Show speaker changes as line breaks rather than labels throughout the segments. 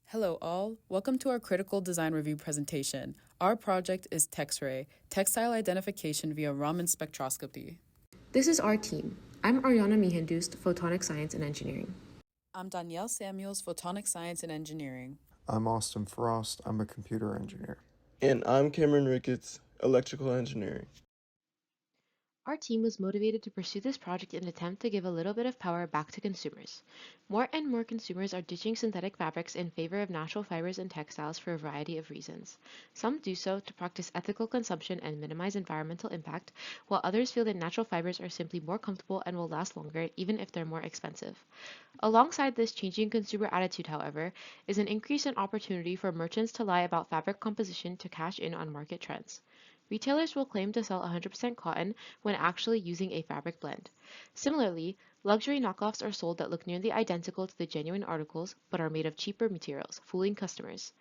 Hello all, welcome to our critical design review presentation. Our project is TEX-RAY, textile identification via Raman spectroscopy.
This is our team. I'm Ariana Mihendust, Photonic Science and Engineering.
I'm Danielle Samuels, Photonic Science and Engineering.
I'm Austin Frost. I'm a computer engineer.
And I'm Cameron Ricketts, electrical engineering.
Our team was motivated to pursue this project in an attempt to give a little bit of power back to consumers. More and more consumers are ditching synthetic fabrics in favor of natural fibers and textiles for a variety of reasons. Some do so to practice ethical consumption and minimize environmental impact, while others feel that natural fibers are simply more comfortable and will last longer even if they're more expensive. Alongside this changing consumer attitude, however, is an increase in opportunity for merchants to lie about fabric composition to cash in on market trends. Retailers will claim to sell 100% cotton when actually using a fabric blend. Similarly, luxury knockoffs are sold that look nearly identical to the genuine articles but are made of cheaper materials, fooling customers.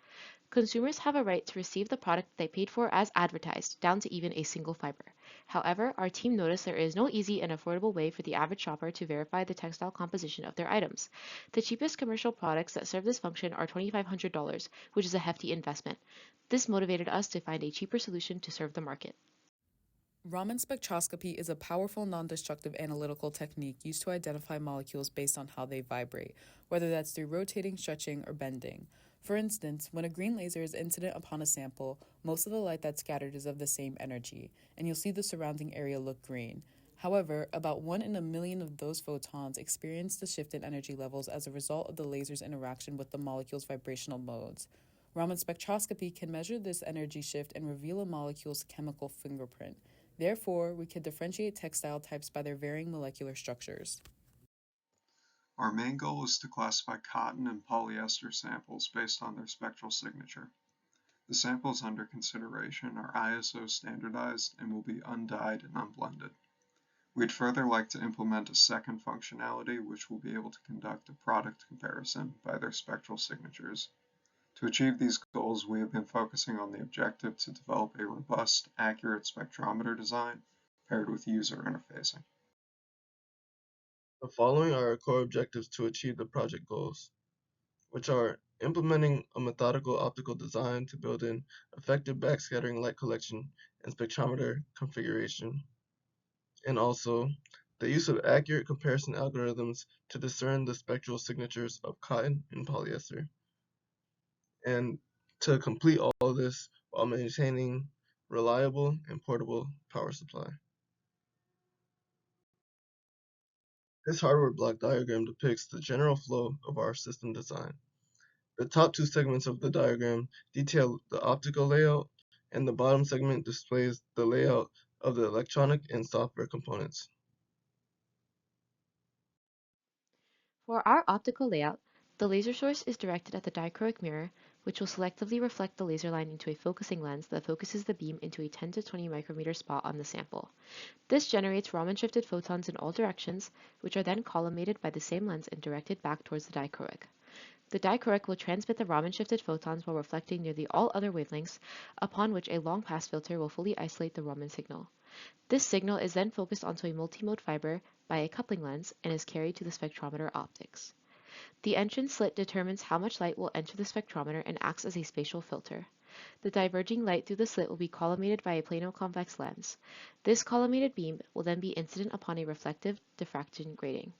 Consumers have a right to receive the product they paid for as advertised, down to even a single fiber. However, our team noticed there is no easy and affordable way for the average shopper to verify the textile composition of their items. The cheapest commercial products that serve this function are $2,500, which is a hefty investment. This motivated us to find a cheaper solution to serve the market.
Raman spectroscopy is a powerful non-destructive analytical technique used to identify molecules based on how they vibrate, whether that's through rotating, stretching, or bending. For instance, when a green laser is incident upon a sample, most of the light that's scattered is of the same energy, and you'll see the surrounding area look green. However, about 1 in a million of those photons experience the shift in energy levels as a result of the laser's interaction with the molecule's vibrational modes. Raman spectroscopy can measure this energy shift and reveal a molecule's chemical fingerprint. Therefore, we can differentiate textile types by their varying molecular structures.
Our main goal is to classify cotton and polyester samples based on their spectral signature. The samples under consideration are ISO standardized and will be undyed and unblended. We'd further like to implement a second functionality which will be able to conduct a product comparison by their spectral signatures. To achieve these goals, we have been focusing on the objective to develop a robust, accurate spectrometer design paired with user interfacing.
The following are our core objectives to achieve the project goals, which are implementing a methodical optical design to build in effective backscattering light collection and spectrometer configuration, and also the use of accurate comparison algorithms to discern the spectral signatures of cotton and polyester, and to complete all of this while maintaining reliable and portable power supply. This hardware block diagram depicts the general flow of our system design. The top two segments of the diagram detail the optical layout, and the bottom segment displays the layout of the electronic and software components.
For our optical layout, the laser source is directed at the dichroic mirror, which will selectively reflect the laser line into a focusing lens that focuses the beam into a 10 to 20 micrometer spot on the sample. This generates Raman shifted photons in all directions, which are then collimated by the same lens and directed back towards the dichroic. The dichroic will transmit the Raman shifted photons while reflecting nearly all other wavelengths, upon which a long pass filter will fully isolate the Raman signal. This signal is then focused onto a multimode fiber by a coupling lens and is carried to the spectrometer optics. The entrance slit determines how much light will enter the spectrometer and acts as a spatial filter. The diverging light through the slit will be collimated by a plano-convex lens. This collimated beam will then be incident upon a reflective diffraction grating.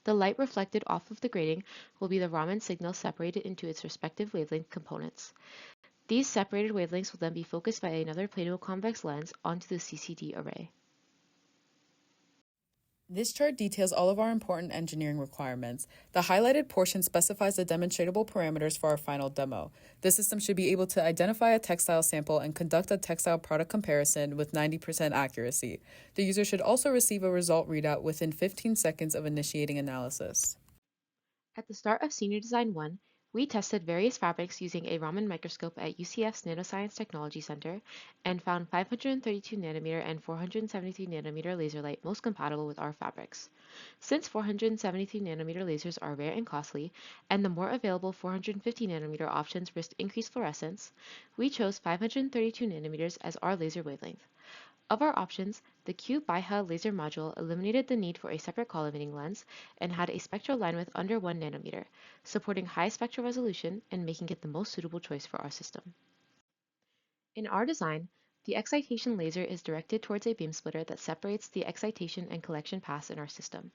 The light reflected off of the grating will be the Raman signal separated into its respective wavelength components. These separated wavelengths will then be focused by another plano-convex lens onto the CCD array.
This chart details all of our important engineering requirements. The highlighted portion specifies the demonstratable parameters for our final demo. The system should be able to identify a textile sample and conduct a textile product comparison with 90% accuracy. The user should also receive a result readout within 15 seconds of initiating analysis.
At the start of Senior Design 1, we tested various fabrics using a Raman microscope at UCF's Nanoscience Technology Center and found 532 nanometer and 473 nanometer laser light most compatible with our fabrics. Since 473 nanometer lasers are rare and costly, and the more available 450 nanometer options risk increased fluorescence, we chose 532 nanometers as our laser wavelength. Of our options, the The Q BiHa laser module eliminated the need for a separate collimating lens and had a spectral line width under 1 nanometer, supporting high spectral resolution and making it the most suitable choice for our system. In our design, the excitation laser is directed towards a beam splitter that separates the excitation and collection paths in our system.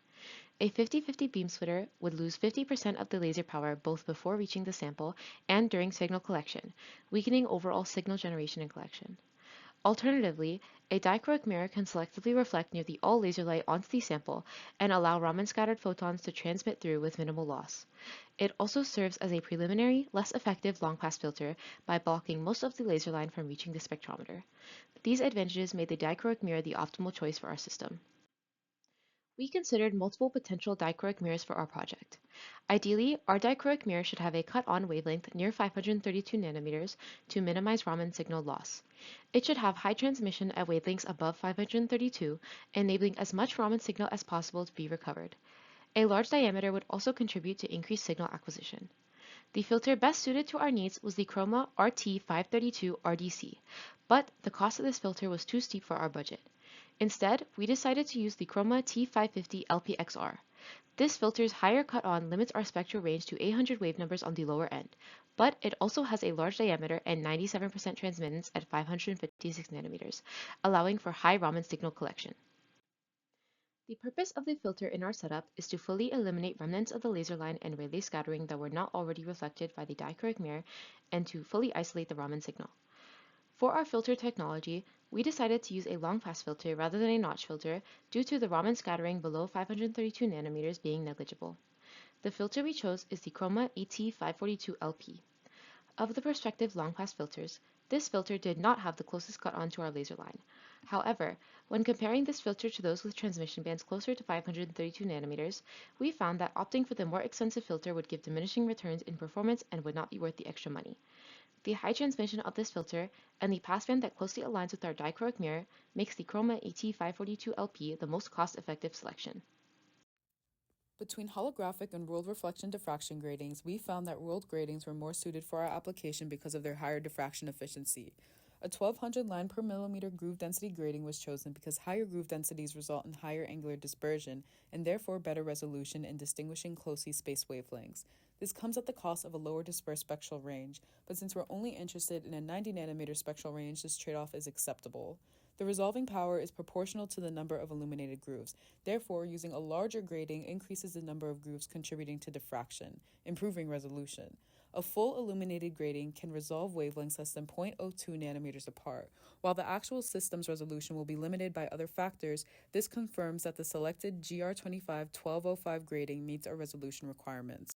A 50-50 beam splitter would lose 50% of the laser power both before reaching the sample and during signal collection, weakening overall signal generation and collection. Alternatively, a dichroic mirror can selectively reflect nearly all laser light onto the sample and allow Raman-scattered photons to transmit through with minimal loss. It also serves as a preliminary, less effective long-pass filter by blocking most of the laser line from reaching the spectrometer. These advantages made the dichroic mirror the optimal choice for our system. We considered multiple potential dichroic mirrors for our project. Ideally, our dichroic mirror should have a cut-on wavelength near 532 nanometers to minimize Raman signal loss. It should have high transmission at wavelengths above 532, enabling as much Raman signal as possible to be recovered. A large diameter would also contribute to increased signal acquisition. The filter best suited to our needs was the Chroma RT532 RDC, but the cost of this filter was too steep for our budget. Instead, we decided to use the Chroma T550 LPXR. This filter's higher cut-on limits our spectral range to 800 wave numbers on the lower end, but it also has a large diameter and 97% transmittance at 556 nanometers, allowing for high Raman signal collection. The purpose of the filter in our setup is to fully eliminate remnants of the laser line and Rayleigh scattering that were not already reflected by the dichroic mirror and to fully isolate the Raman signal. For our filter technology, we decided to use a long-pass filter rather than a notch filter due to the Raman scattering below 532 nanometers being negligible. The filter we chose is the Chroma ET542LP. Of the prospective long-pass filters, this filter did not have the closest cut-on to our laser line. However, when comparing this filter to those with transmission bands closer to 532 nanometers, we found that opting for the more expensive filter would give diminishing returns in performance and would not be worth the extra money. The high transmission of this filter and the passband that closely aligns with our dichroic mirror makes the Chroma ET542LP the most cost-effective selection.
Between holographic and world reflection diffraction gratings, we found that world gratings were more suited for our application because of their higher diffraction efficiency. A 1200 line per millimeter groove density grating was chosen because higher groove densities result in higher angular dispersion and therefore better resolution in distinguishing closely spaced wavelengths. This comes at the cost of a lower dispersed spectral range, but since we're only interested in a 90 nanometer spectral range, this trade-off is acceptable. The resolving power is proportional to the number of illuminated grooves. Therefore, using a larger grating increases the number of grooves contributing to diffraction, improving resolution. A full illuminated grating can resolve wavelengths less than 0.02 nanometers apart. While the actual system's resolution will be limited by other factors, this confirms that the selected GR25-1205 grating meets our resolution requirements.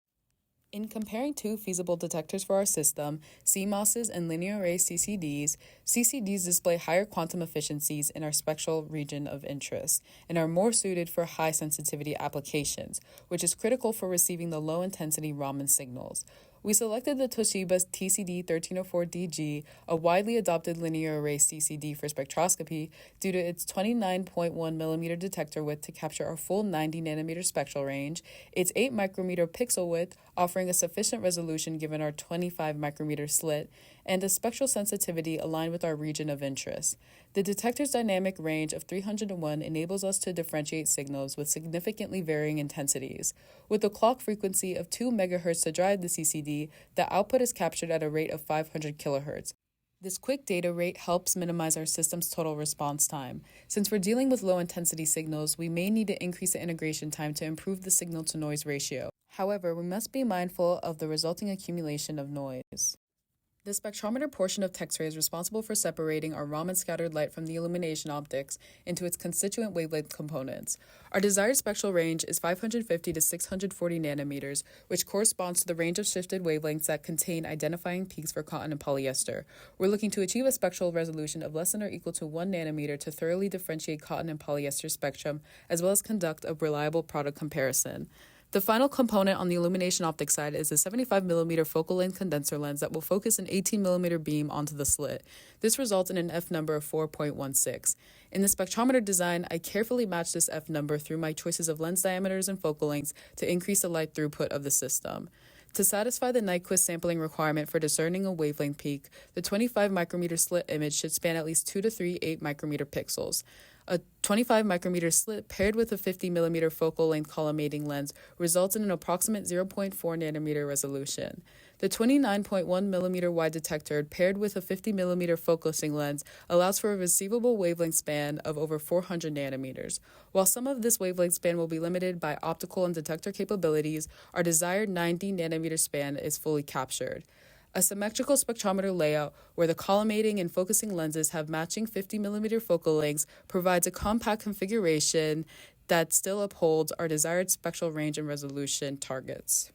In comparing two feasible detectors for our system, CMOSs and linear array CCDs, CCDs display higher quantum efficiencies in our spectral region of interest and are more suited for high sensitivity applications, which is critical for receiving the low intensity Raman signals. We selected the Toshiba TCD1304DG, a widely adopted linear array CCD for spectroscopy, due to its 29.1 mm detector width to capture our full 90 nanometer spectral range, its 8 micrometer pixel width, offering a sufficient resolution given our 25 micrometer slit, and a spectral sensitivity aligned with our region of interest. The detector's dynamic range of 301 enables us to differentiate signals with significantly varying intensities. With a clock frequency of 2 MHz to drive the CCD, the output is captured at a rate of 500 kHz. This quick data rate helps minimize our system's total response time. Since we're dealing with low-intensity signals, we may need to increase the integration time to improve the signal-to-noise ratio. However, we must be mindful of the resulting accumulation of noise. The spectrometer portion of TEX-RAY is responsible for separating our Raman-scattered light from the illumination optics into its constituent wavelength components. Our desired spectral range is 550 to 640 nanometers, which corresponds to the range of shifted wavelengths that contain identifying peaks for cotton and polyester. We're looking to achieve a spectral resolution of less than or equal to 1 nanometer to thoroughly differentiate cotton and polyester spectrum, as well as conduct a reliable product comparison. The final component on the illumination optic side is a 75mm focal length condenser lens that will focus an 18mm beam onto the slit. This results in an F number of 4.16. In the spectrometer design, I carefully matched this F number through my choices of lens diameters and focal lengths to increase the light throughput of the system. To satisfy the Nyquist sampling requirement for discerning a wavelength peak, the 25 micrometer slit image should span at least 2 to 3 8 micrometer pixels. A 25 micrometer slit paired with a 50 millimeter focal length collimating lens results in an approximate 0.4 nanometer resolution. The 29.1 millimeter wide detector paired with a 50 millimeter focusing lens allows for a receivable wavelength span of over 400 nanometers. While some of this wavelength span will be limited by optical and detector capabilities, our desired 90 nanometer span is fully captured. A symmetrical spectrometer layout where the collimating and focusing lenses have matching 50 millimeter focal lengths provides a compact configuration that still upholds our desired spectral range and resolution targets.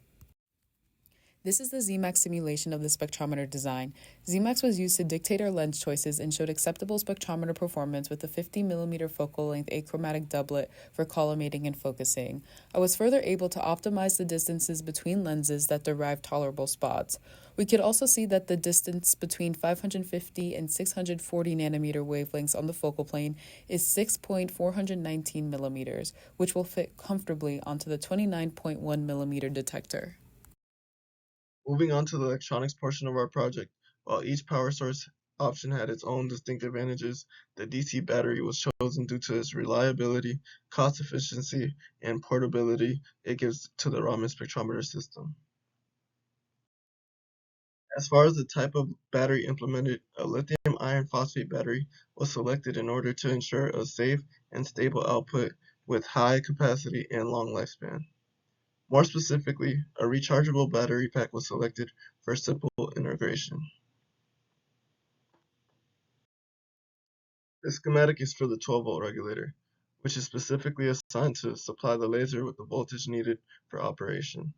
This is the ZMAX simulation of the spectrometer design. ZMAX was used to dictate our lens choices and showed acceptable spectrometer performance with a 50 millimeter focal length achromatic doublet for collimating and focusing. I was further able to optimize the distances between lenses that derive tolerable spots. We could also see that the distance between 550 and 640 nanometer wavelengths on the focal plane is 6.419 millimeters, which will fit comfortably onto the 29.1 millimeter detector.
Moving on to the electronics portion of our project, while each power source option had its own distinct advantages, the DC battery was chosen due to its reliability, cost efficiency, and portability it gives to the Raman spectrometer system. As far as the type of battery implemented, a lithium iron phosphate battery was selected in order to ensure a safe and stable output with high capacity and long lifespan. More specifically, a rechargeable battery pack was selected for simple integration. This schematic is for the 12-volt regulator, which is specifically assigned to supply the laser with the voltage needed for operation.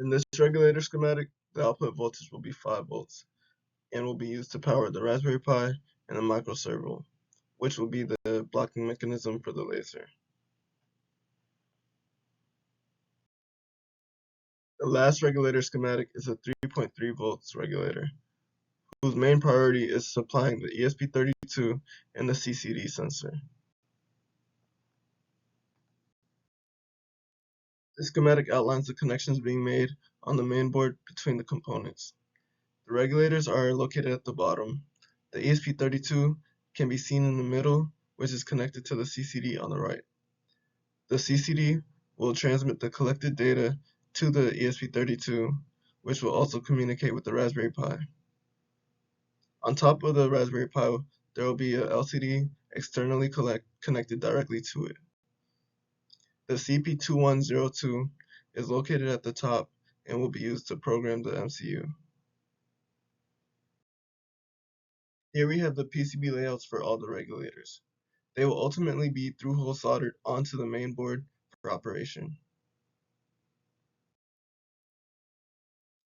In this regulator schematic, the output voltage will be 5 volts and will be used to power the Raspberry Pi and the microservo, which will be the blocking mechanism for the laser. The last regulator schematic is a 3.3 volts regulator, whose main priority is supplying the ESP32 and the CCD sensor. This schematic outlines the connections being made on the main board between the components. The regulators are located at the bottom. The ESP32 can be seen in the middle, which is connected to the CCD on the right. The CCD will transmit the collected data to the ESP32, which will also communicate with the Raspberry Pi. On top of the Raspberry Pi, there will be a LCD externally connected directly to it. The CP2102 is located at the top and will be used to program the MCU. Here we have the PCB layouts for all the regulators. They will ultimately be through-hole soldered onto the main board for operation.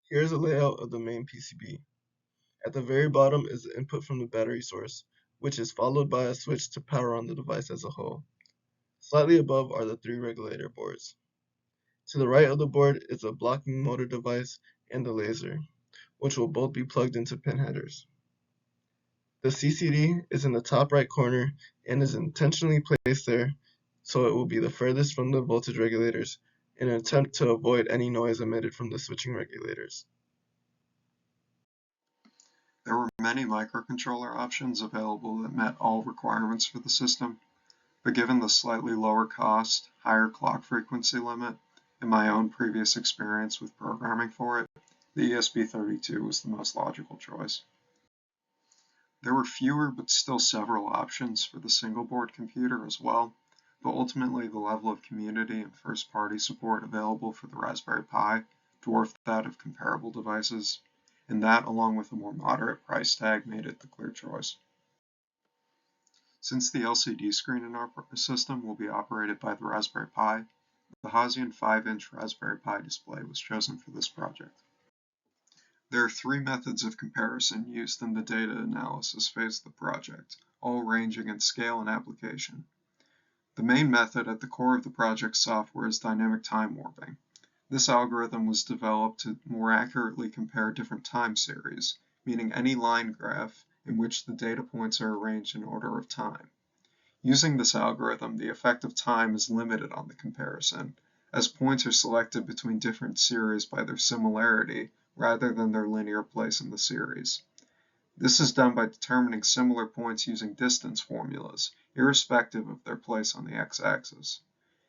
Here's a layout of the main PCB. At the very bottom is the input from the battery source, which is followed by a switch to power on the device as a whole. Slightly above are the 3 regulator boards. To the right of the board is a blocking motor device and the laser, which will both be plugged into pin headers. The CCD is in the top right corner and is intentionally placed there so it will be the furthest from the voltage regulators in an attempt to avoid any noise emitted from the switching regulators.
There were many microcontroller options available that met all requirements for the system, but given the slightly lower cost, higher clock frequency limit, and my own previous experience with programming for it, the ESP32 was the most logical choice. There were fewer but still several options for the single-board computer as well, but ultimately the level of community and first-party support available for the Raspberry Pi dwarfed that of comparable devices, and that, along with a more moderate price tag, made it the clear choice. Since the LCD screen in our system will be operated by the Raspberry Pi, the Hazian 5-inch Raspberry Pi display was chosen for this project. There are 3 methods of comparison used in the data analysis phase of the project, all ranging in scale and application. The main method at the core of the project's software is dynamic time warping. This algorithm was developed to more accurately compare different time series, meaning any line graph in which the data points are arranged in order of time. Using this algorithm, the effect of time is limited on the comparison, as points are selected between different series by their similarity rather than their linear place in the series. This is done by determining similar points using distance formulas, irrespective of their place on the x-axis.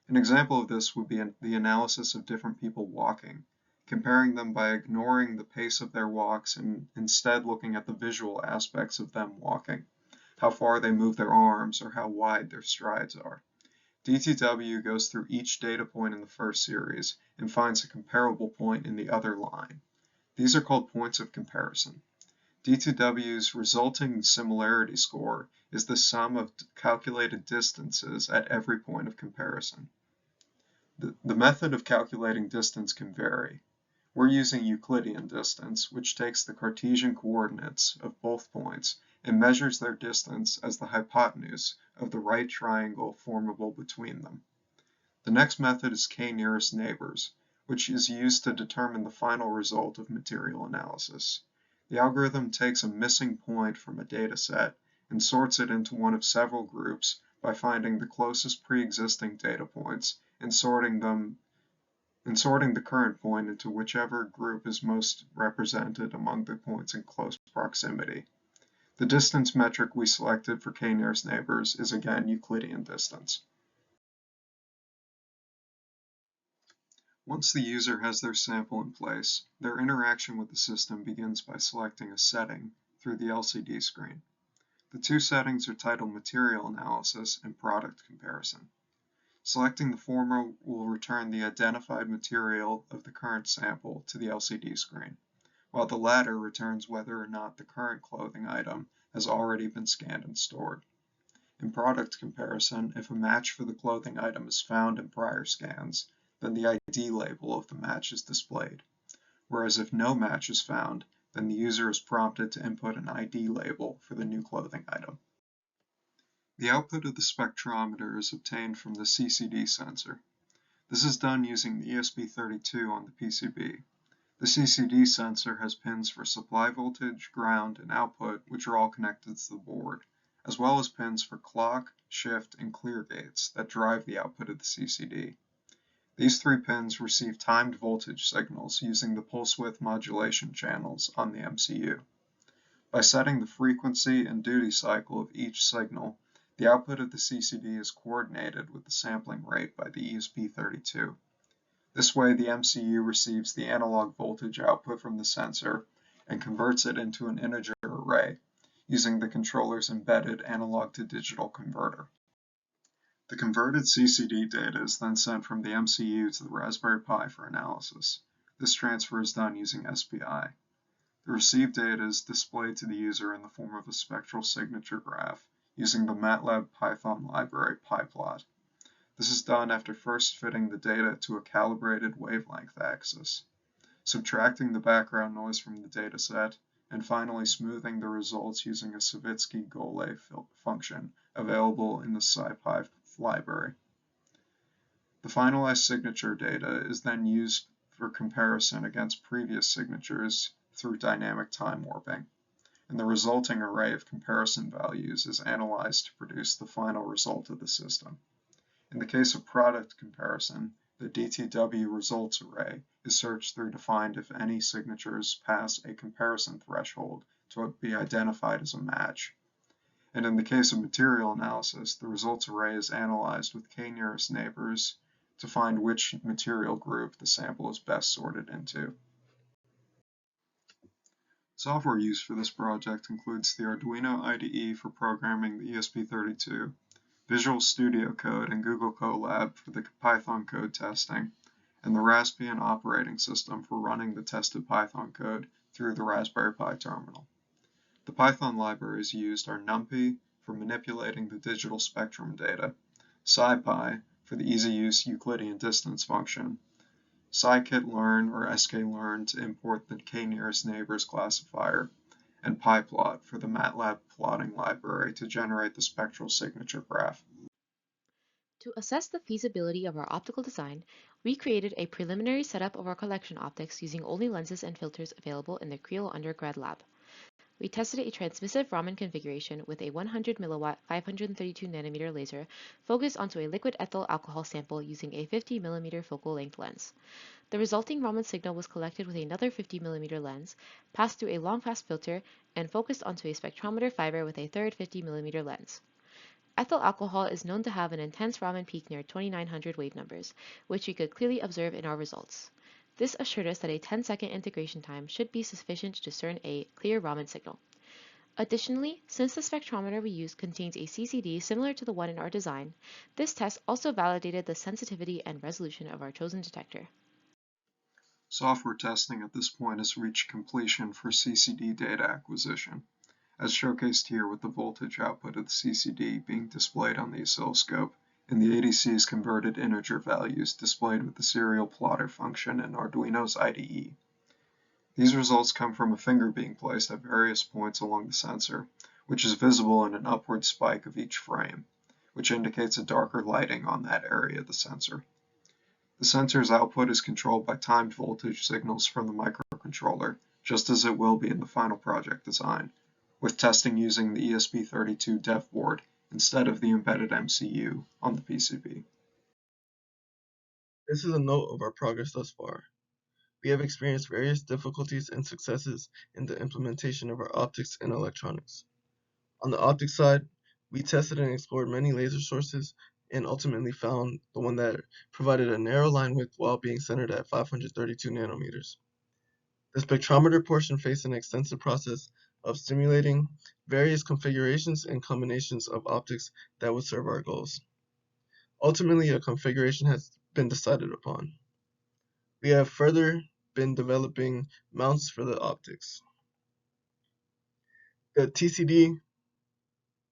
An example of this would be the analysis of different people walking, comparing them by ignoring the pace of their walks and instead looking at the visual aspects of them walking, how far they move their arms or how wide their strides are. DTW goes through each data point in the first series and finds a comparable point in the other line. These are called points of comparison. D2W's resulting similarity score is the sum of calculated distances at every point of comparison. The method of calculating distance can vary. We're using Euclidean distance, which takes the Cartesian coordinates of both points and measures their distance as the hypotenuse of the right triangle formable between them. The next method is k-nearest neighbors, which is used to determine the final result of material analysis. The algorithm takes a missing point from a data set and sorts it into one of several groups by finding the closest pre-existing data points and sorting the current point into whichever group is most represented among the points in close proximity. The distance metric we selected for k-nearest neighbors is again Euclidean distance. Once the user has their sample in place, their interaction with the system begins by selecting a setting through the LCD screen. The two settings are titled Material Analysis and Product Comparison. Selecting the former will return the identified material of the current sample to the LCD screen, while the latter returns whether or not the current clothing item has already been scanned and stored. In product comparison, if a match for the clothing item is found in prior scans, then the ID label of the match is displayed, whereas if no match is found, then the user is prompted to input an ID label for the new clothing item. The output of the spectrometer is obtained from the CCD sensor. This is done using the ESP32 on the PCB. The CCD sensor has pins for supply voltage, ground, and output, which are all connected to the board, as well as pins for clock, shift, and clear gates that drive the output of the CCD. These three pins receive timed voltage signals using the pulse width modulation channels on the MCU. By setting the frequency and duty cycle of each signal, the output of the CCD is coordinated with the sampling rate by the ESP32. This way, the MCU receives the analog voltage output from the sensor and converts it into an integer array using the controller's embedded analog-to-digital converter. The converted CCD data is then sent from the MCU to the Raspberry Pi for analysis. This transfer is done using SPI. The received data is displayed to the user in the form of a spectral signature graph using the MATLAB Python library PyPlot. This is done after first fitting the data to a calibrated wavelength axis, subtracting the background noise from the dataset, and finally smoothing the results using a Savitsky-Golay function available in the SciPy library. The finalized signature data is then used for comparison against previous signatures through dynamic time warping, and the resulting array of comparison values is analyzed to produce the final result of the system. In the case of product comparison, the DTW results array is searched through to find if any signatures pass a comparison threshold to be identified as a match. And in the case of material analysis, the results array is analyzed with k-nearest neighbors to find which material group the sample is best sorted into. Software used for this project includes the Arduino IDE for programming the ESP32, Visual Studio Code and Google Colab for the Python code testing, and the Raspbian operating system for running the tested Python code through the Raspberry Pi terminal. The Python libraries used are NumPy for manipulating the digital spectrum data, SciPy for the easy-use Euclidean distance function, scikit-learn or sklearn to import the k-nearest neighbors classifier, and PyPlot for the MATLAB plotting library to generate the spectral signature graph.
To assess the feasibility of our optical design, we created a preliminary setup of our collection optics using only lenses and filters available in the Creo undergrad lab. We tested a transmissive Raman configuration with a 100 milliwatt 532 nanometer laser focused onto a liquid ethyl alcohol sample using a 50 millimeter focal length lens. The resulting Raman signal was collected with another 50 millimeter lens, passed through a long-pass filter, and focused onto a spectrometer fiber with a third 50 millimeter lens. Ethyl alcohol is known to have an intense Raman peak near 2900 wave numbers, which we could clearly observe in our results. This assured us that a 10-second integration time should be sufficient to discern a clear Raman signal. Additionally, since the spectrometer we used contains a CCD similar to the one in our design, this test also validated the sensitivity and resolution of our chosen detector.
Software testing at this point has reached completion for CCD data acquisition, as showcased here with the voltage output of the CCD being displayed on the oscilloscope and the ADC's converted integer values displayed with the serial plotter function in Arduino's IDE. These results come from a finger being placed at various points along the sensor, which is visible in an upward spike of each frame, which indicates a darker lighting on that area of the sensor. The sensor's output is controlled by timed voltage signals from the microcontroller, just as it will be in the final project design, with testing using the ESP32 dev board instead of the embedded MCU on the PCB.
This is a note of our progress thus far. We have experienced various difficulties and successes in the implementation of our optics and electronics. On the optics side, we tested and explored many laser sources and ultimately found the one that provided a narrow line width while being centered at 532 nanometers. The spectrometer portion faced an extensive process of simulating various configurations and combinations of optics that would serve our goals. Ultimately, a configuration has been decided upon. We have further been developing mounts for the optics. The TCD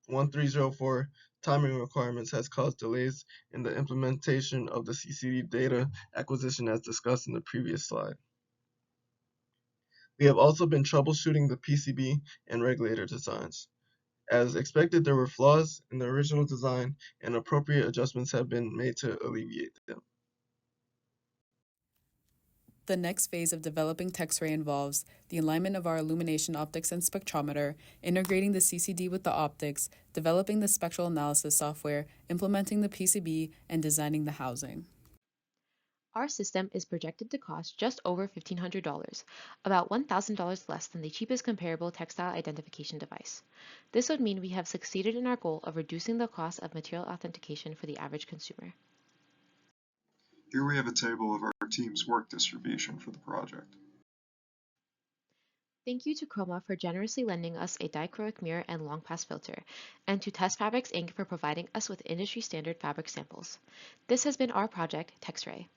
1304 timing requirements has caused delays in the implementation of the CCD data acquisition as discussed in the previous slide. We have also been troubleshooting the PCB and regulator designs. As expected, there were flaws in the original design and appropriate adjustments have been made to alleviate them.
The next phase of developing TEX-RAY involves the alignment of our illumination optics and spectrometer, integrating the CCD with the optics, developing the spectral analysis software, implementing the PCB, and designing the housing.
Our system is projected to cost just over $1,500, about $1,000 less than the cheapest comparable textile identification device. This would mean we have succeeded in our goal of reducing the cost of material authentication for the average consumer.
Here we have a table of our team's work distribution for the project.
Thank you to Chroma for generously lending us a dichroic mirror and long-pass filter, and to Test Fabrics Inc. for providing us with industry-standard fabric samples. This has been our project, TEX-RAY.